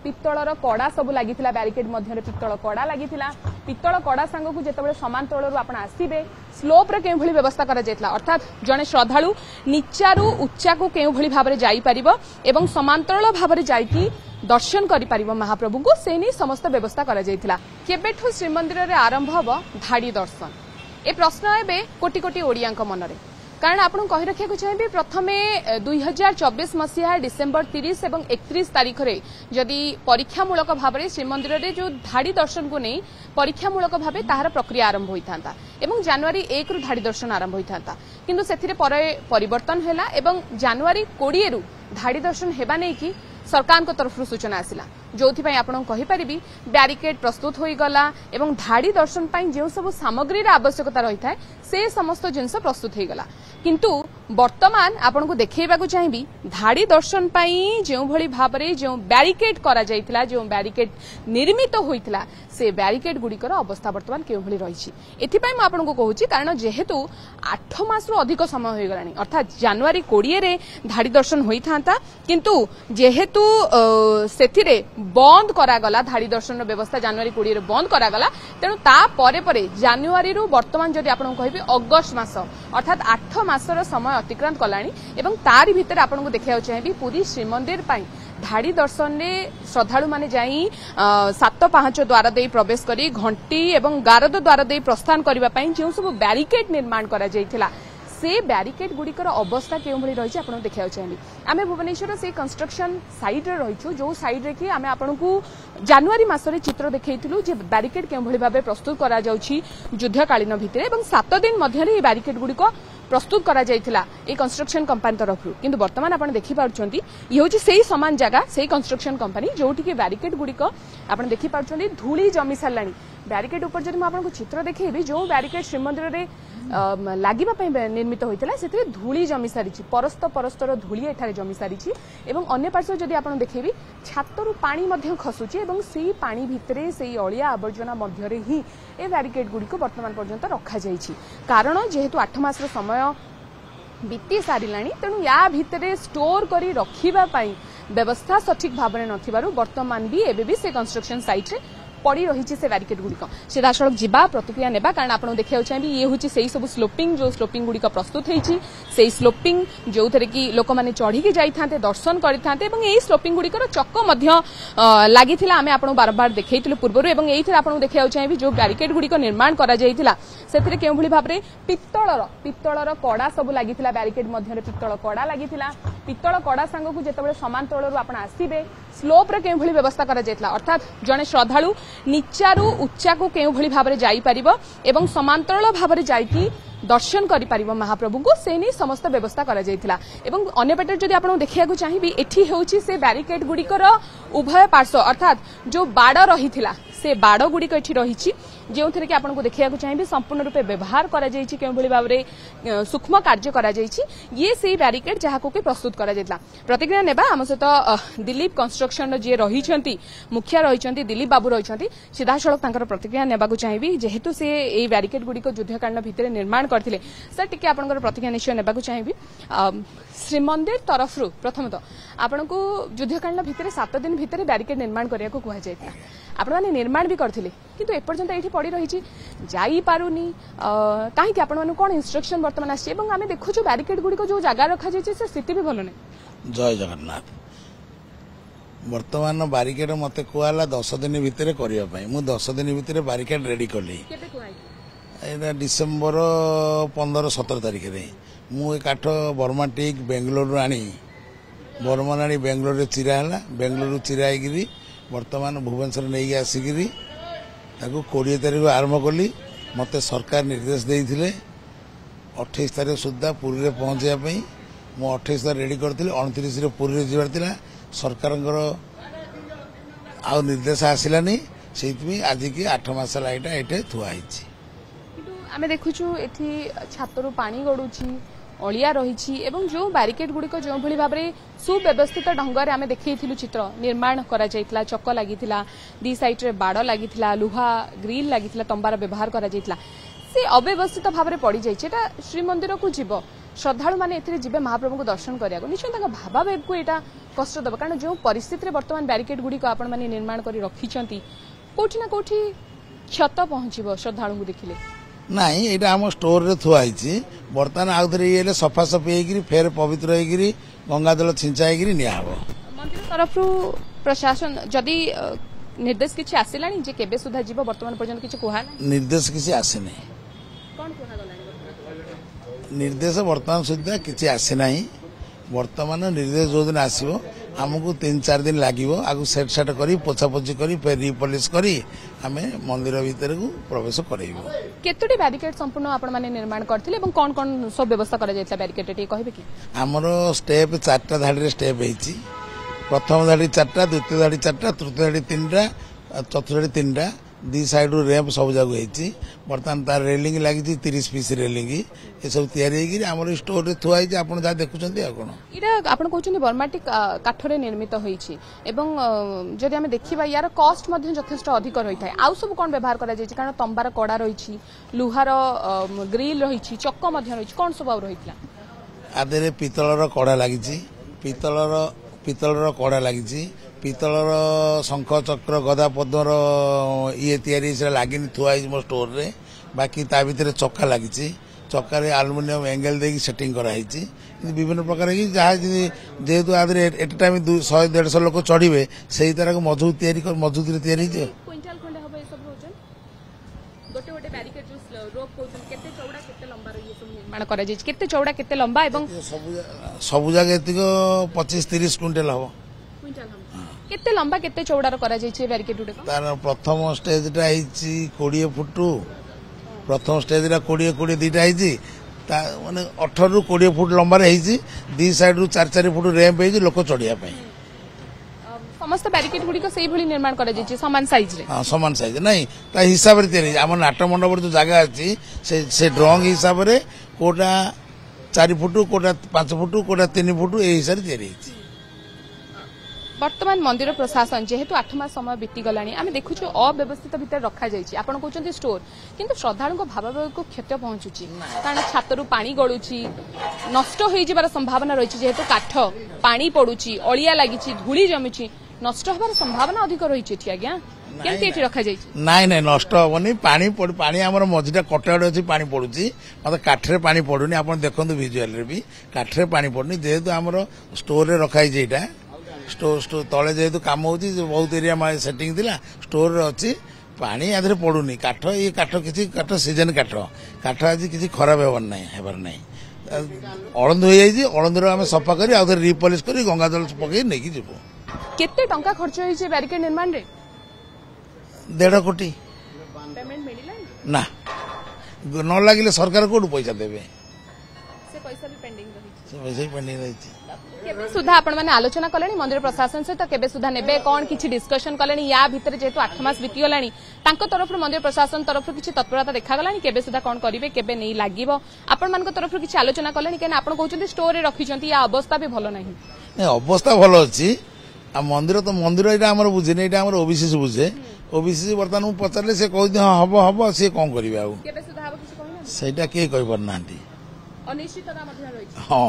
पित्तलर कड़ा सब लगी ब्यारिकेड मध्य पित्तल कड़ा लगी पित्तल कड़ा सांग को जिते समांतर आप आसवे स्लोप रे केउं भली व्यवस्था करा जायतला अर्थात जने श्रद्धालु नीचारू उच्चा को केउं भली भाबरे जाई परिबो एवं समांतरल भाबरे जाईकी दर्शन करि परिबो महाप्रभु को से नहीं समस्त व्यवस्था करा जायतला। केबेठु श्रीमंदिर रे आरंभ हबो धाड़ी दर्शन ए प्रश्न एबे कोटी कोटी ओडियांक मनरे कारण आपन कहि रखिया चाहिए प्रथमे 2024 मसीहा डिसेम्बर 30 और 31 तारीख रे जदि परीक्षामूलक भाव में श्रीमंदिर रे जो धाड़ी दर्शन को नहीं परीक्षामूलक भाव ताहार प्रक्रिया आरंभ होता एवं जनवरी 1 रु धाड़ी दर्शन आरंभ होता किंतु सेथिरे परिवर्तन हैला एवं जनवरी 20 रु धाड़ी दर्शन हेबा नै कि सरकार को तरफ सूचना आसिला जो आपन कहि परिबी ब्यारिकेड प्रस्तुत होई गला एवं धाड़ी दर्शन पाई जो सब सामग्री रा आवश्यकता रही था से समस्त जिनस प्रस्तुत हो गला किंतु वर्तमान आपन को देखैबा को चाहिबी धाड़ी दर्शन पाई जो भली भाबरे जो ब्यारिकेड करा जायतिला जो ब्यारिकेड निर्मित होइतिला से ब्यारिकेड गुड़िकर अवस्था वर्तमान केउ भली रहिछि एथिपाई म आपन को कहूछि कारण जेहेतु 8 मास रु अधिक समय होई गलानी अर्थात जनवरी 20 रे धाड़ी दर्शन होई थांता किंतु जेहेतु सेथिरे बंद करागला धाड़ी दर्शन व्यवस्था जनवरी 20 रे बंद करागला तेणु ता परे परे जनवरी रु वर्तमान जदि आपन कहबी अगस्त मास अर्थात 8 मासर समय अतिक्रांत कलानी एवं तारि भितर आपन को देखिया चाहिबी पूरी श्रीमंदिर पाई धाड़ी दर्शन ने श्रद्धालु माने जाई 7 5 द्वार दे प्रवेश करी घंटी एवं गारद द्वार दे प्रस्थान करबा पई जे सब बैरिकेड निर्माण करा जायथिला से बैरिकेड गुड़िकर अवस्था केउं भली रहिछि आपण देखिया चाहिए आमे भुवनेश्वर से कंस्ट्रक्शन साइट रे रहिछु जो साइट रे कि आमे आपण को जनवरी मासरे चित्र देखैथिलु जे बैरिकेड केउं भली भाबे प्रस्तुत करा जाउछि युद्धकालीन भितरे एवं 7 दिन मध्ये रे बैरिकेड गुड़िको प्रस्तुत करा जायथिला ए कंस्ट्रक्शन कंपनी तरफ किंतु वर्तमान आपण देखि पाउछंती ये होछि सेही समान जगह सेही कंस्ट्रक्शन कंपनी जोठी के बैरिकेड गुड़िको आपण देखि पाउछंती धूली जमी सालानी बैरिकेड ऊपर जदि आपण को चित्र देखैबी जो बैरिकेड श्रीमंदिर रे लागिबा पई निर्मित होइतला सेते धूली जमी सारिछि परस्त परस्तर धूली एठारे जमी सारिछि एवं अन्य पार्श्व जदि आपण देखैबी छातरु पानी मध्ये खसुछि एवं सेही पानी भितरे सेही अलिया आवर्जना मध्ये रे ही ए बैरिकेड गुड़िको वर्तमान पर्यंत रखा जाइछि कारण जेहेतु 8 मास रो समय बीती सारिलाणी तेणु या भितरे स्टोर करी रखिबा पई व्यवस्था सठिक भाबरे नथिबारु वर्तमान भी एबे भी से कंस्ट्रक्शन साइट रे पड़ी रही से बैरिकेड गुड़िक सीधा सड़क जीवा प्रतिक्रिया नेबा कारण आपन देखिया चाहिए ये होची सेही सब स्लोपिंग जो स्लोपिंग गुड़िक प्रस्तुत होईची सेही स्लोपिंग जो थरे कि लोक माने चढ़ी के जाई थांते दर्शन करि थांते एवं एही स्लोपिंग गुड़िकर चक्क मध्य लागिथिला आमे आपन बार बार देखैतिलु पूर्वरु एवं एही आपन देखिया चाहिए जो बैरिकेड गुड़िक निर्माण करा जाईथिला सेथिरे केउ भली भाबरे पित्तलर कड़ा सब लागिथिला बैरिकेड मध्य पित्तल कड़ा लागिथिला पित्तल कड़ा सांग को जिते समांतर आप आसवे स्लोप रे केउं भली व्यवस्था करा जायतला अर्थात जने श्रद्धालु नीचारू उच्चा को केउं भली भाबरे जाई परिबो एवं समांतरल भाबरे जाईकी दर्शन करि परिबो महाप्रभु को से नहीं समस्त व्यवस्था करा जायतला एवं अन्य पेटर जदि आपण देखिया को चाहिबी एठी हेउची से बैरिकेड गुड़िकर उभय पार्श्व अर्थात जो बाड़ रहिथिला से बाड़ गुड़िक एठी रहिछि जो थे कि आपको देखा चाहिए संपूर्ण रूपे व्यवहार करा जायछि केउं भली भाबरे सूक्ष्म कार्य करा जायछि ये से बैरिकेड जहाँ को प्रस्तुत करा जायतला प्रतिक्रिया नेबा आम सहित दिलीप कंस्ट्रक्शन जे रहिछंती मुखिया रहिछंती दिलीप बाबू रहिछंती सीधा सड़क तांकर प्रतिक्रिया नेबा को चाहिए जेहेतु से ए बैरिकेड गुड़िक युद्धकालीन भितर निर्माण करथिले सर टिके आपनकर प्रतिक्रिया निश्चय नेबा को चाहिए श्रीमंदिर तरफ प्रथमतः आपन को युद्धकालीन भितर 7 दिन भितर बैरिकेड निर्माण करिया को कहा जायता आपण माने निर्माण भी करथिले किंतु एपर्यंत एठी पड़ी रही जाई पारुनी कहीं आपण माने कोन इंस्ट्रक्शन वर्तमान आछि एवं आमे देखु जो बैरिकेड गुडी को जो जगह रखा जाय से स्थिति भी भलो नै जय जगन्नाथ वर्तमान बैरिकेड मते कोआला 10 दिन भितर करिया पई मु 10 दिन भितर बैरिकेड रेडी करली केते कोआई एटा डिसेंबर 15-17 तारिख रे मु ए काठ बर्मा टिक बेंगलोर आनी बर्मा आनी बेंगलोर रे चिरा हला बेंगलोर चिरा गिरी वर्तमान भुवनेश्वर नहीं आसिकी 20 तारीख आरंभ कली मत सरकार निर्देश देते 28 तारीख सुधा पुरी में पहुंचापी मु 28 तारीख रेडी करी 29 पुरी जीवार था सरकार आउ निर्देश आसलानी से आज की 8 मास लाइटा ये थुआई आम देखु छातरू पानी गड़ुची अलिया रही एवं जो बैरिकेड गुड़िक जो भली भाव में सुव्यवस्थित ढंग से आम देखु चित्र निर्माण करा जायतला चक लगी दी साइड रे बाड़ लगी लुहा ग्रिल लगी तंबार व्यवहार करा जायतला से अव्यवस्थित भाव में पड़ जाए श्रीमंदिर को जीव श्रद्धालु मैंने एथिरे जिबे महाप्रभु को दर्शन करिया निश्चय ताका भावावेग को एटा कष्ट दबा कारण जो परिस्थिति रे वर्तमान बैरिकेड गुडी को आपण माने निर्माण करी रखिछंती कोठी ना कोठी क्षत पहुंचीबो श्रद्धालु को देखिले नहीं एटा हम स्टोर रे थुआ आइछि बर्तमान आउ थरे येले सफा सफी हेगिरी फेर पवित्र हेगिरी गंगा जल छिंचा हेगिरी निया हबो मंदिर तरफ प्रशासन जदि निर्देश किछि आसिलानी जे केबे सुधा जीव वर्तमान पर्यंत किछि कोहा निर्देश किछि आसे नै कोन कोहा गलानी निर्देश वर्तमान सुधा किछि आसे नाही वर्तमान निर्देश जो दिन आसीबो हमको 3-4 दिन लागिबो आगु सेट सेट करी पोछापोछि करी फेर रिपॉलिश करी हमें मंदिर भीतर को प्रवेश करैबो केतोटी बैरिकेड संपूर्ण आपण माने निर्माण करथिले एवं कोन कोन सब व्यवस्था करा जायतला बैरिकेड टे कहबे कि हमरो स्टेप 4टा धाडी रे स्टेप हेछि प्रथम धाडी 4टा द्वितीय धाडी 4टा तृतीय धाडी 3टा चतुर्थ धाडी 3टा दी साइड रो रैंप सब जागो हेछि बर्तमान तार रेलिंग लागि 30 पीस रेलिंग ए सब तयारी हेगिरी हमर स्टोर रे थुआ हेछि आपण जा देखुचंती आ कोन इरा आपण कहउचंती बर्माटिक काठरे निर्मित होईछि एवं जदि हम देखिबा यार कॉस्ट मध्ये यथेष्ट अधिक रही थाए आउ सब कोन व्यवहार करा जायछि कारण तंबार कड़ा रहिछि लुहार ग्रिल रहिछि चक्क मध्ये रहिछि कोन सब आउ रहितला आदेरे पितलर कड़ा लागिछि पितलर कड़ा लागिछि पितलर शंख चक्र गदा पद्मर ये तैयारी से लागिनी थुआ मो स्टोर रे बाकी ता भीतर चक्का लागिछि चक्का रे एल्युमिनियम एंगल देकी सेटिंग करा हिछि विभिन्न प्रकार की जहाँ जेहेतु आदरे एट टाइम 100-150 लोक चढ़िबे सेही तरह मजबूत तैयारी मजबूत तैयारी हिछि क्विंटल खंडे हबे सब होजन गोटे गोटे बैरिकेड जो रोप कोजन केते चौड़ा केते लंबा रो ये सब निर्माण करा जाय केते चौड़ा केते लंबा एवं सब जगह एतिको 25-30 क्विंटल हबो केते लंबा केते चौड़ा रो करा जाय बैरिकेड उडे तार प्रथम स्टेज टा हिछि 20 फुट प्रथम स्टेज रा 20 दीटा हिछि ता माने 18 रु 20 फुट लंबा रे हिछि दी साइड रु 4-4 फुट रैंप हिछि लोक चढ़िया पई समस्त बैरिकेड गुडी को सेही भली निर्माण करा जाय समान साइज रे हां समान साइज नहीं ता हिसाब रे तैयारी हमर नाट्य मंडप जो जगह अछि से ड्रॉइंग हिसाब रे कोटा 4 फुट कोटा 5 फुट कोटा 3 फुट ए हिसाब रे तैयारी हिछि वर्तमान मंदिर प्रशासन जेहेतु 8 मास समय बीती गलानी आम देखु अव्यवस्थित भितर रखा जाइए आपण कहते स्टोर किंतु श्रद्धालु भावावेग को क्षत पहुंचुची कारण छातरू पानी गलुची नष्ट हो जबार संभावना रही जेहेतु काठ पानी पड़ुची अलिया लगी धूली जमी नष्ट हबार संभावना अधिक रही आज्ञा केमती रखा जाइए नाई नाई नष्ट हेनी पानी आमर मझीटा कटाड़े अच्छी पानी पड़ुची मतलब काठरे पानी पड़ुनी आप देखो भिजुआल भी काठरे पानी पड़ुनी जेहेतु आमर स्टोर रे रखाई एटा स्टोर तले जेहेतु काम होची बहुत एरिया सेटिंग थिला स्टोर रे अछि पानी आधरे पड़ुनी काठ ये काठ किछि काठ सीजन काठ आज किछि खराब हेबार नाही अळंद हो जाइए अळंद आम सफा करी आउ रिपॉलिश करी गंगा जल पकई नहीं जीवो केते टंका खर्च होइछे बैरिकेड निर्माण रे 1.5 कोटी पेमेंट मिलिला ना न लागिले सरकार कोड पैसा देबे से पैसा भी पेंडिंग रही से पैसा पेंडिंग रही केबे सुधा आपण माने आलोचना कलेनी मंदिर प्रशासन सहित केबे सुधा नेबे कोन किछि डिस्कशन कलेनी या भीतर जेतु 8 मास बीती गलानी तांको तरफ मंदिर प्रशासन तरफ किछि तत्परता देखा गलानी केबे सुधा कोन करिवे केबे नै लागिवो आपण मानको तरफ किछि आलोचना कलेनी केन आपण कहउछन्ती स्टोर रे रखिछन्ती या अवस्था भी भलो नाही नै अवस्था भलो अछि आ मंदिर एटा हमर बुझे नै एटा हमर ओबीसी से बुझे ओबीसी वर्तमान पचारले से कहउती हां हबो से कोन करिवे आ केबे सुधा हबो किछि कहना सेटा के कहि परनांती अनिश्चितता मध्ये रही हां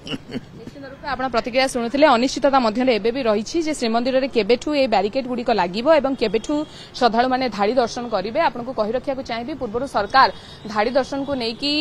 निश्चित रूप से आपण प्रतिक्रिया शुणुले अनिश्चितता मध्य एबे भी रही श्रीमंदिर में केबेठू ए बैरिकेड गुड़िक लागिबो एवं केबेठू श्रद्धालु माने धाड़ी दर्शन करिवे आपण को कहि रखिया को चाहिबी पूर्व सरकार धाड़ी दर्शन को नेकी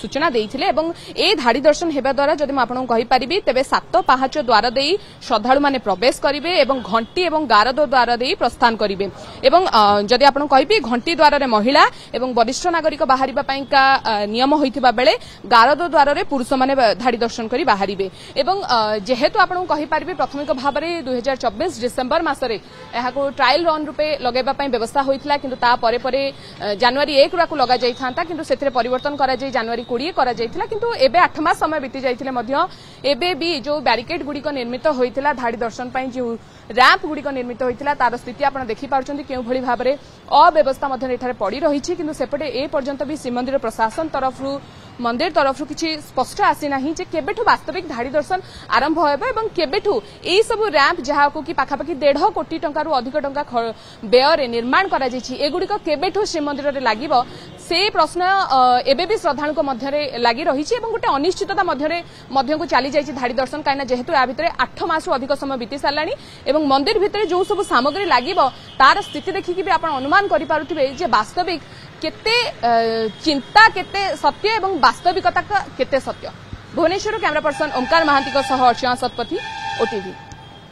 सूचना देइथिले एवं ए धाड़ी दर्शन हेबा द्वारा जदि म आपण को कहि परिबी तबे 7 पाहाच द्वार देई श्रद्धालु माने प्रवेश करिवे एवं घंटी एवं गारद द्वार देई प्रस्थान करिवे एवं जदि आपण कहिबी घंटी द्वार रे महिला एवं वरिष्ठ नागरिक बाहरिबा पई का नियम होइथिबा बेले गारद द्वार रे पुरुष माने धाड़ी दर्शन करी बाहरिबे एवं जेहेतु आपण कहि परिबे प्राथमिक भाव में 2024 डिसेंबर मासरे एहाको ट्रायल रन रूपे लगेबा पई व्यवस्था होइथिला किंतु ता परे परे जनवरी 1 राको लगा जाई थांता किंतु सेथिरे परिवर्तन करा जाई जनवरी 20 करा जाईथिला किंतु एबे 8 मास समय बीती जाईथिले मध्य एबे भी जो बैरिकेड गुडी को निर्मित होइथिला धाड़ी दर्शन पई जो रैंप गुडी को निर्मित होइथिला तार स्थिति आपण देखि पाउछन्ती केउ भली भाबरे अव्यवस्था मध्य एठारे पड़ी रहिछि किंतु सेपटे ए पर्यंत भी श्रीमंदिर प्रशासन तरफरु मंदिर तरफ किसी स्पष्ट आसी ना जे केबेठू वास्तविक धाड़ी दर्शन आरंभ होबा एवं केबेठू एई सब रैंप जहाँ को कि पाखापाखि 1.5 कोटी टंका अधिक टंका व्यय निर्माण करा जायछि एगुडी को केबेठू श्रीमंदिर रे लागिबो से प्रश्न एबे भी श्रद्धालु मध्य लगी रही गोटे अनिश्चितता मध्य को चली जाइए धाड़ी दर्शन कहीं जेहेतु या भितर 8 मास अधिक समय बीती सारा मंदिर भितर जो सब सामग्री लगे तार स्थिति देखिकी भी आप अनुमान करें जे वास्तविक केते चिंता केते सत्य एवं वास्तविकता केते सत्य। भुवनेश्वर कैमरा पर्सन ओमकार महांती अर्चना सतपथी ओटीवी।